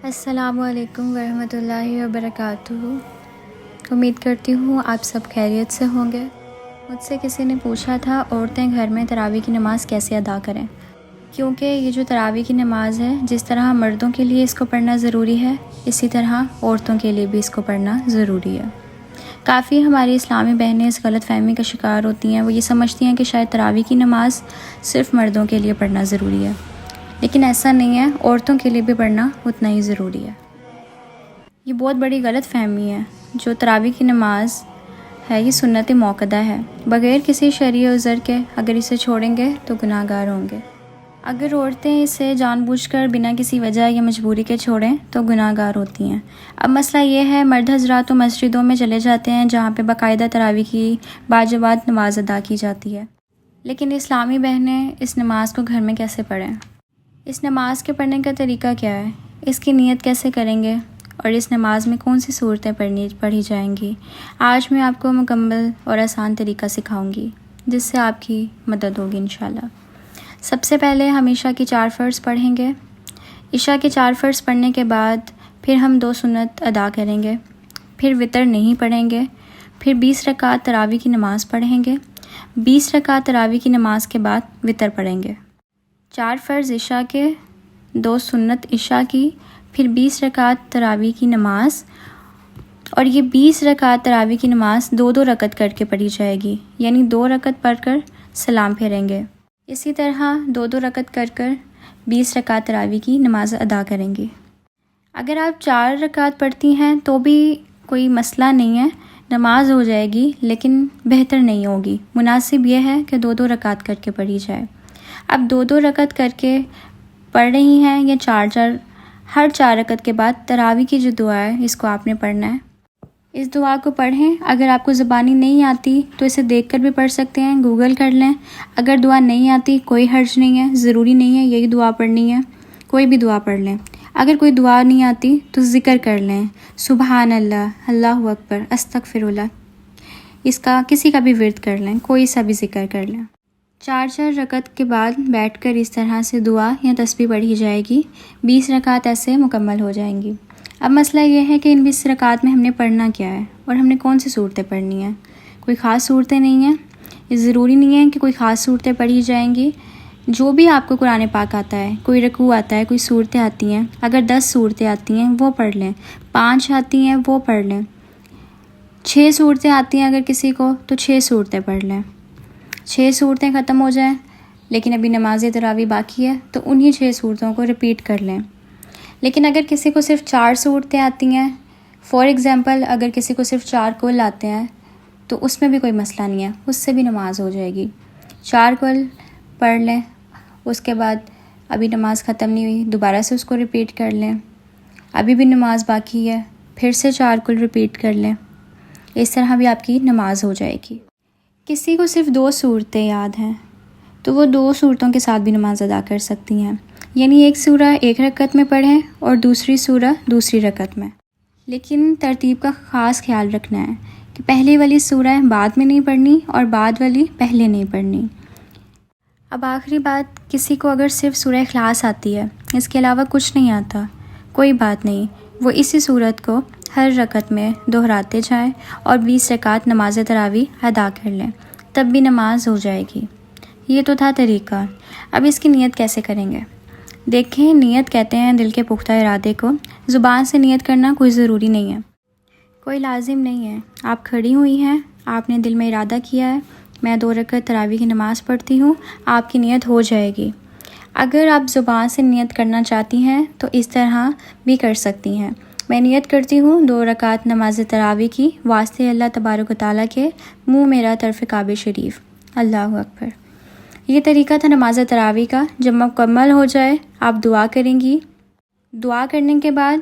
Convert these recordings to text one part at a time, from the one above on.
السلام علیکم ورحمۃ اللہ وبرکاتہ۔ امید کرتی ہوں آپ سب خیریت سے ہوں گے۔ مجھ سے کسی نے پوچھا تھا عورتیں گھر میں تراویح کی نماز کیسے ادا کریں، کیونکہ یہ جو تراویح کی نماز ہے جس طرح مردوں کے لیے اس کو پڑھنا ضروری ہے، اسی طرح عورتوں کے لیے بھی اس کو پڑھنا ضروری ہے۔ کافی ہماری اسلامی بہنیں اس غلط فہمی کا شکار ہوتی ہیں، وہ یہ سمجھتی ہیں کہ شاید تراویح کی نماز صرف مردوں کے لیے پڑھنا ضروری ہے، لیکن ایسا نہیں ہے، عورتوں کے لیے بھی پڑھنا اتنا ہی ضروری ہے۔ یہ بہت بڑی غلط فہمی ہے۔ جو تراویح کی نماز ہے یہ سنت موقدہ ہے، بغیر کسی شرعی عذر کے اگر اسے چھوڑیں گے تو گناہ گار ہوں گے۔ اگر عورتیں اسے جان بوجھ کر بنا کسی وجہ یا مجبوری کے چھوڑیں تو گناہ گار ہوتی ہیں۔ اب مسئلہ یہ ہے، مرد حضرات تو مسجدوں میں چلے جاتے ہیں جہاں پہ باقاعدہ تراویح کی باجماعت نماز ادا کی جاتی ہے، لیکن اسلامی بہنیں اس نماز کو گھر میں کیسے پڑھیں؟ اس نماز کے پڑھنے کا طریقہ کیا ہے؟ اس کی نیت کیسے کریں گے؟ اور اس نماز میں کون سی صورتیں پڑھی جائیں گی؟ آج میں آپ کو مکمل اور آسان طریقہ سکھاؤں گی جس سے آپ کی مدد ہوگی انشاءاللہ۔ سب سے پہلے ہم عشاء کی 4 فرض پڑھیں گے۔ عشاء کے 4 فرض پڑھنے کے بعد پھر ہم 2 سنت ادا کریں گے، پھر وتر نہیں پڑھیں گے، پھر 20 رکعت تراویح کی نماز پڑھیں گے، 20 رکعت تراویح کی نماز کے بعد وتر پڑھیں گے۔ 4 فرض عشاء کے، 2 سنت عشاء کی، پھر 20 رکعت تراویح کی نماز، اور یہ 20 رکعت تراویح کی نماز 2 رکعت کر کے پڑھی جائے گی، یعنی 2 رکعت پڑھ کر سلام پھیریں گے۔ اسی طرح 2 رکعت کر 20 رکعت تراویح کی نماز ادا کریں گی۔ اگر آپ 4 رکعت پڑھتی ہیں تو بھی کوئی مسئلہ نہیں ہے، نماز ہو جائے گی، لیکن بہتر نہیں ہوگی۔ مناسب یہ ہے کہ 2 رکعت کر کے پڑھی جائے۔ اب 2 رکعت کر کے پڑھ رہی ہیں یا 4 ہر 4 رکعت کے بعد تراویح کی جو دعا ہے اس کو آپ نے پڑھنا ہے۔ اس دعا کو پڑھیں۔ اگر آپ کو زبانی نہیں آتی تو اسے دیکھ کر بھی پڑھ سکتے ہیں، گوگل کر لیں۔ اگر دعا نہیں آتی کوئی حرج نہیں ہے، ضروری نہیں ہے یہی دعا پڑھنی ہے، کوئی بھی دعا پڑھ لیں۔ اگر کوئی دعا نہیں آتی تو ذکر کر لیں، سبحان اللہ، اللہ اکبر، استغفر اللہ، اس کا کسی کا بھی ورد کر لیں، کوئی سا بھی ذکر کر لیں۔ 4 رکعت کے بعد بیٹھ کر اس طرح سے دعا یا تسبیح پڑھی جائے گی، 20 رکعت ایسے مکمل ہو جائیں گی۔ اب مسئلہ یہ ہے کہ ان 20 رکعت میں ہم نے پڑھنا کیا ہے اور ہم نے کون سی صورتیں پڑھنی ہیں۔ کوئی خاص صورتیں نہیں ہیں، یہ ضروری نہیں ہے کہ کوئی خاص صورتیں پڑھی جائیں گی۔ جو بھی آپ کو قرآن پاک آتا ہے، کوئی رکوع آتا ہے، کوئی صورتیں آتی ہیں، اگر 10 صورتیں آتی ہیں وہ پڑھ لیں، 5 آتی ہیں وہ پڑھ لیں، 6 صورتیں آتی ہیں اگر کسی کو تو 6 صورتیں پڑھ لیں۔ 6 صورتیں ختم ہو جائیں لیکن ابھی نماز تراویح باقی ہے تو انہی 6 صورتوں کو ریپیٹ کر لیں۔ لیکن اگر کسی کو صرف 4 صورتیں آتی ہیں، فار ایگزامپل اگر کسی کو صرف 4 کل آتے ہیں تو اس میں بھی کوئی مسئلہ نہیں ہے، اس سے بھی نماز ہو جائے گی۔ 4 کل پڑھ لیں، اس کے بعد ابھی نماز ختم نہیں ہوئی، دوبارہ سے اس کو ریپیٹ کر لیں، ابھی بھی نماز باقی ہے، پھر سے 4 کل ریپیٹ کر لیں، اس طرح بھی آپ کی نماز ہو جائے گی۔ کسی کو صرف 2 صورتیں یاد ہیں تو وہ 2 صورتوں کے ساتھ بھی نماز ادا کر سکتی ہیں، یعنی ایک سورہ 1 رکعت میں پڑھیں اور دوسری سورہ دوسری رکعت میں، لیکن ترتیب کا خاص خیال رکھنا ہے کہ پہلے والی سورہ بعد میں نہیں پڑھنی اور بعد والی پہلے نہیں پڑھنی۔ اب آخری بات، کسی کو اگر صرف سورہ اخلاص آتی ہے، اس کے علاوہ کچھ نہیں آتا، کوئی بات نہیں، وہ اسی صورت کو ہر رکعت میں دہراتے جائیں اور 20 رکعت نماز تراویح ادا کر لیں، تب بھی نماز ہو جائے گی۔ یہ تو تھا طریقہ۔ اب اس کی نیت کیسے کریں گے؟ دیکھیں، نیت کہتے ہیں دل کے پختہ ارادے کو، زبان سے نیت کرنا کوئی ضروری نہیں ہے، کوئی لازم نہیں ہے۔ آپ کھڑی ہوئی ہیں، آپ نے دل میں ارادہ کیا ہے میں 2 رکعت تراویح کی نماز پڑھتی ہوں، آپ کی نیت ہو جائے گی۔ اگر آپ زبان سے نیت کرنا چاہتی ہیں تو اس طرح بھی کر سکتی ہیں، میں نیت کرتی ہوں 2 رکعت نماز تراویح کی واسطے اللہ تبارک و تعالیٰ کے، منہ میرا طرف کعبہ شریف، اللہ اکبر۔ یہ طریقہ تھا نماز تراویح کا۔ جب مکمل ہو جائے آپ دعا کریں گی، دعا کرنے کے بعد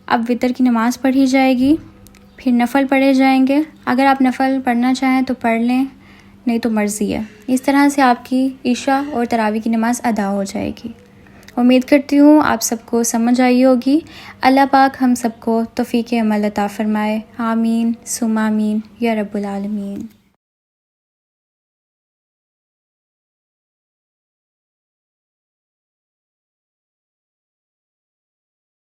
اب وتر کی نماز پڑھی جائے گی، پھر نفل پڑھے جائیں گے۔ اگر آپ نفل پڑھنا چاہیں تو پڑھ لیں، نہیں تو مرضی ہے۔ اس طرح سے آپ کی عشاء اور تراویح کی نماز ادا ہو جائے گی۔ امید کرتی ہوں آپ سب کو سمجھ آئی ہوگی۔ اللہ پاک ہم سب کو توفیق عمل عطا فرمائے، آمین ثم آمین یا رب العالمین۔